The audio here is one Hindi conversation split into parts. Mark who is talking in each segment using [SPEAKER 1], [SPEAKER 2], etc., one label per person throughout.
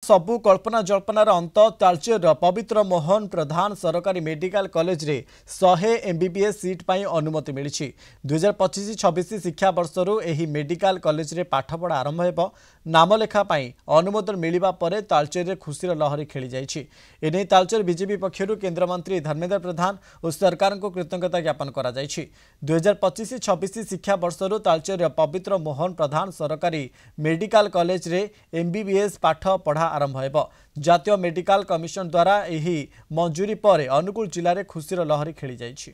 [SPEAKER 1] सबु कल्पना जल्पनार अंत तालचेर पवित्र मोहन प्रधान सरकारी मेडिकल कॉलेज रे 100 एमबीबीएस सीट पाई अनुमति मिली 2025-26 शिक्षा वर्षर एही मेडिकल कॉलेज रे पाठपढ़ा आरंभ हेब नामलेखा पाई अनुमोदन मिलिबा परे तालचेर रे खुशीर लहरी खेली जाइछि। एने तालचेर बीजेपी पक्षरु केंद्र मंत्री धर्मेंद्र प्रधान और सरकार को कृतज्ञता ज्ञापन करा जाइछि। 2025-26 शिक्षा वर्षर तालचेर पवित्र मोहन प्रधान सरकारी मेडिकल कॉलेज रे एमबीबीएस पाठ पढ़ा आरंभ हेब। जातीय मेडिकल कमिशन द्वारा एही मंजूरी पर अनुकूल जिले में खुशीर लहरी खेली जाइछि।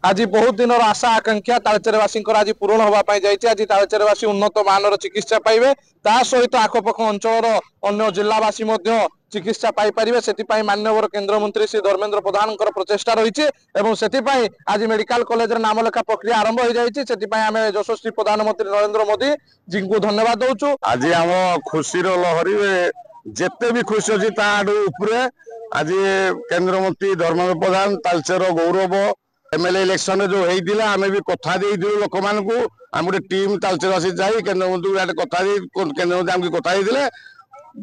[SPEAKER 2] आज बहुत दिन आशा आकांक्षा तालचेरवासी आज पूरण होगापाई जाइए। आज तालचेरवासी उन्नत मानर चिकित्सा पाइबे, ता सहित आखपाख अंचल अन्य जिलावासी चिकित्सा पाई पारिबे। सेतिपाई माननीय केंद्र मंत्री श्री धर्मेंद्र प्रधान प्रचेष्टा रही आज मेडिकल कॉलेज नामलेखा प्रक्रिया आरंभ हो जाइए। सेतिपाई आम यशस्वी प्रधानमंत्री नरेंद्र मोदी जी को धन्यवाद दौचु।
[SPEAKER 3] आज आम खुशीर लहरी जेते भी खुशी अच्छी आज केंद्र मंत्री धर्मेंद्र प्रधान तालचेर गौरव एमएलए इलेक्शन जो होता आम भी कथा लोक मान आम गोटे टीम तालचेरवासी जाई केंद्र मंत्री कथा केंद्र मंत्री आमको कथा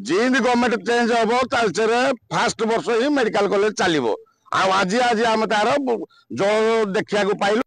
[SPEAKER 3] जींद गवर्नमेंट चेंज हम तालचेर फास्ट वर्ष ही मेडिकल कॉलेज चलो आज आज आम तार जो देखा पाइलु।